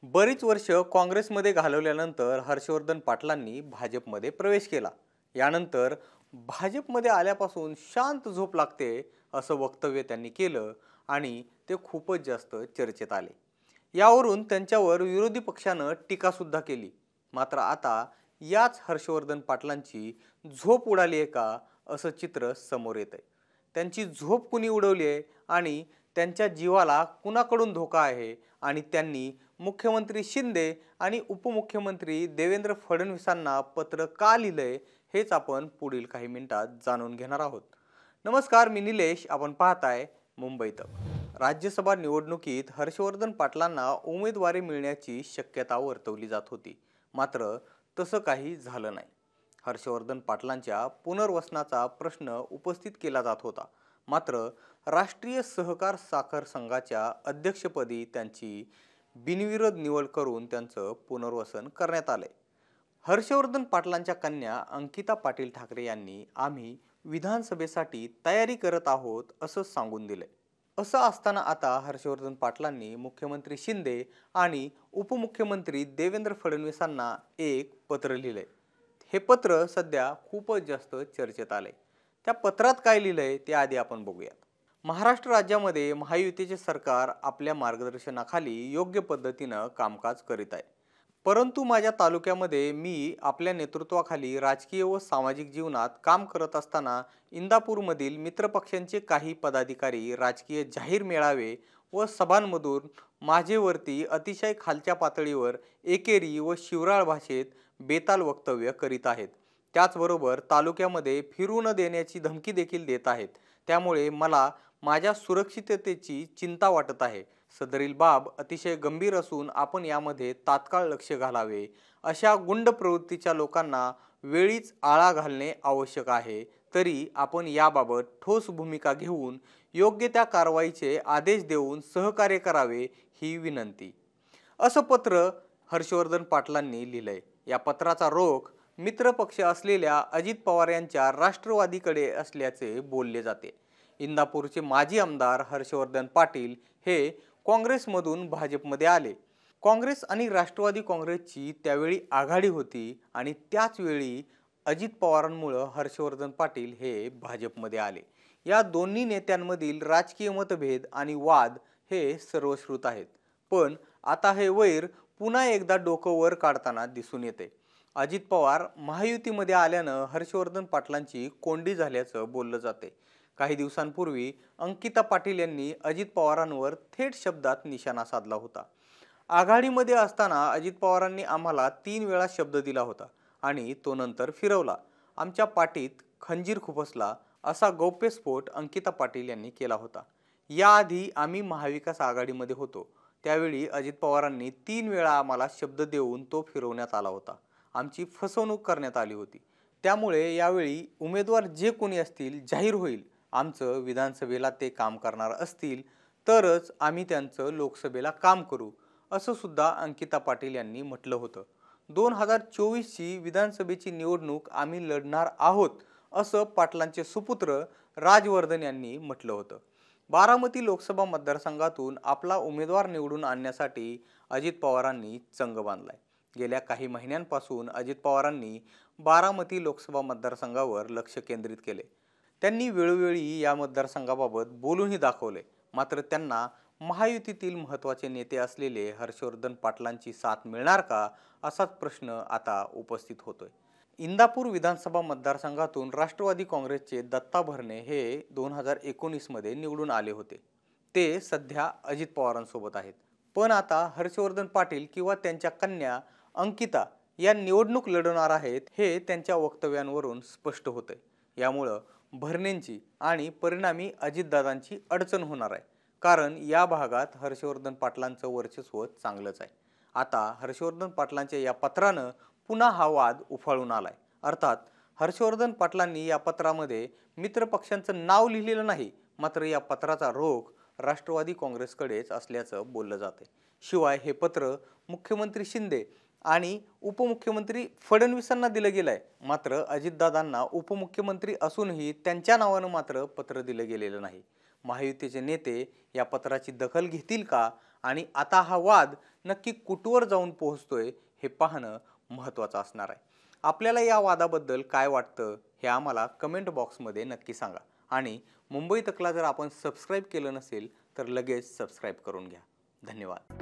बरीच वर्ष काँग्रेसमध्ये घालवल्यानंतर हर्षवर्धन पाटलांनी भाजपमध्ये प्रवेश केला. यानंतर भाजपमध्ये आल्यापासून शांत झोप लागते असं वक्तव्य त्यांनी केलं आणि ते खूपच जास्त चर्चेत आले. यावरून त्यांच्यावर विरोधी पक्षानं टीका सुद्धा केली. मात्र आता याच हर्षवर्धन पाटलांची झोप उडाली आहे का असं चित्र समोर येत आहे. त्यांची झोप कुणी उडवली आहे आणि त्यांच्या जीवाला कुणाकडून धोका आहे आणि त्यांनी मुख्यमंत्री शिंदे आणि उपमुख्यमंत्री देवेंद्र फडणवीसांना पत्र का लिहिलंय हेच आपण पुढील काही मिनिटात जाणून घेणार आहोत. नमस्कार, मी निलेश. आपण पाहताय मुंबई तक. राज्यसभा निवडणुकीत हर्षवर्धन पाटलांना उमेदवारी मिळण्याची शक्यता वर्तवली जात होती. मात्र तसं काही झालं नाही. हर्षवर्धन पाटलांच्या पुनर्वसनाचा प्रश्न उपस्थित केला जात होता. मात्र राष्ट्रीय सहकार साखर संघाच्या अध्यक्षपदी त्यांची बिनविरोध निवड करून त्यांचं पुनर्वसन करण्यात आले. हर्षवर्धन पाटलांच्या कन्या अंकिता पाटील ठाकरे यांनी आम्ही विधानसभेसाठी तयारी करत आहोत असं सांगून दिले. असं असताना आता हर्षवर्धन पाटलांनी मुख्यमंत्री शिंदे आणि उपमुख्यमंत्री देवेंद्र फडणवीसांना एक पत्र लिहिलंय. हे पत्र सध्या खूपच जास्त चर्चेत आले. त्या पत्रात काय लिहिलंय ते आधी आपण बघूयात. महाराष्ट्र राज्यामध्ये महायुतीचे सरकार आपल्या मार्गदर्शनाखाली योग्य पद्धतीनं कामकाज करीत आहे. परंतु माझ्या तालुक्यामध्ये मी आपल्या नेतृत्वाखाली राजकीय व सामाजिक जीवनात काम करत असताना इंदापूरमधील मित्रपक्षांचे काही पदाधिकारी राजकीय जाहीर मेळावे व सभांमधून माझेवरती अतिशय खालच्या पातळीवर एकेरी व शिवराळ भाषेत बेताल वक्तव्य करीत आहेत. त्याचबरोबर तालुक्यामध्ये फिरू न देण्याची धमकी देखील देत आहेत. त्यामुळे मला माझ्या सुरक्षिततेची चिंता वाटत आहे. सदरील बाब अतिशय गंभीर असून आपण यामध्ये तात्काळ लक्ष घालावे. अशा गुंड प्रवृत्तीच्या लोकांना वेळीच आळा घालणे आवश्यक आहे. तरी आपण याबाबत ठोस भूमिका घेऊन योग्य त्या कारवाईचे आदेश देऊन सहकार्य करावे ही विनंती, असं पत्र हर्षवर्धन पाटलांनी लिहिलंय. या पत्राचा रोख मित्रपक्ष असलेल्या अजित पवार यांच्या राष्ट्रवादीकडे असल्याचे बोलले जाते. इंदापूरचे माजी आमदार हर्षवर्धन पाटील हे काँग्रेसमधून भाजपमध्ये आले. काँग्रेस आणि राष्ट्रवादी काँग्रेसची त्यावेळी आघाडी होती आणि त्याच वेळी अजित पवारांमुळे हर्षवर्धन पाटील हे भाजपमध्ये आले. या दोन्ही नेत्यांमधील राजकीय मतभेद आणि वाद हे सर्वश्रुत आहेत. पण आता हे वैर पुन्हा एकदा डोकं वर काढताना दिसून येते. अजित पवार महायुतीमध्ये आल्यानं हर्षवर्धन पाटलांची कोंडी झाल्याचं बोललं जाते. काही दिवसांपूर्वी अंकिता पाटील यांनी अजित पवारांवर थेट शब्दात निशाणा साधला होता. आघाडीमध्ये असताना अजित पवारांनी आम्हाला 3 वेळा शब्द दिला होता आणि तो नंतर फिरवला. आमच्या पाठीत खंजीर खुपसला असा गौप्यस्फोट अंकिता पाटील यांनी केला होता. याआधी आम्ही महाविकास आघाडीमध्ये होतो. त्यावेळी अजित पवारांनी 3 वेळा आम्हाला शब्द देऊन तो फिरवण्यात आला होता. आमची फसवणूक करण्यात आली होती. त्यामुळे यावेळी उमेदवार जे कोणी असतील जाहीर होईल. आमचं विधानसभेला ते काम करणार असतील तरच आम्ही त्यांचं लोकसभेला काम करू, असं सुद्धा अंकिता पाटील यांनी म्हटलं होतं. 2024ची विधानसभेची निवडणूक आम्ही लढणार आहोत असं पाटलांचे सुपुत्र राजवर्धन यांनी म्हटलं होतं. बारामती लोकसभा मतदारसंघातून आपला उमेदवार निवडून आणण्यासाठी अजित पवारांनी चंग बांधलाय. गेल्या काही महिन्यांपासून अजित पवारांनी बारामती लोकसभा मतदारसंघावर लक्ष केंद्रित केले. त्यांनी वेळोवेळी या मतदारसंघाबाबत बोलूनही दाखवले. मात्र त्यांना महायुतीतील महत्त्वाचे नेते असलेले हर्षवर्धन पाटलांची साथ मिळणार का असाच प्रश्न आता उपस्थित होतोय. इंदापूर विधानसभा मतदारसंघातून राष्ट्रवादी काँग्रेसचे दत्ता भरणे हे 2019 मध्ये निवडून आले होते. ते सध्या अजित पवारांसोबत आहेत. पण आता हर्षवर्धन पाटील किंवा त्यांच्या कन्या अंकिता या निवडणूक लढवणार आहेत हे त्यांच्या वक्तव्यांवरून स्पष्ट होतंय. यामुळं भरणेंची आणि परिणामी अजितदादांची अडचण होणार आहे. कारण या भागात हर्षवर्धन पाटलांचं वर्चस्व चांगलंच आहे. आता हर्षवर्धन पाटलांच्या या पत्रानं पुन्हा हा वाद उफाळून आलाय. अर्थात हर्षवर्धन पाटलांनी या पत्रामध्ये मित्रपक्षांचं नाव लिहिलेलं नाही. मात्र या पत्राचा रोख राष्ट्रवादी काँग्रेसकडेच असल्याचं बोललं जाते. शिवाय हे पत्र मुख्यमंत्री शिंदे आणि उपमुख्यमंत्री फडणवीसांना दिलं गेलंय. मात्र अजितदादांना उपमुख्यमंत्री असूनही त्यांच्या नावानं मात्र पत्र दिलं गेलेलं नाही. महायुतीचे नेते या पत्राची दखल घेतील का आणि आता हा वाद नक्की कुठवर जाऊन पोहोचतोय हे पाहणं महत्त्वाचं असणार आहे. आपल्याला या वादाबद्दल काय वाटतं हे आम्हाला कमेंट बॉक्समध्ये नक्की सांगा आणि मुंबई तकला जर आपण सबस्क्राईब केलं नसेल तर लगेच सबस्क्राईब करून घ्या. धन्यवाद.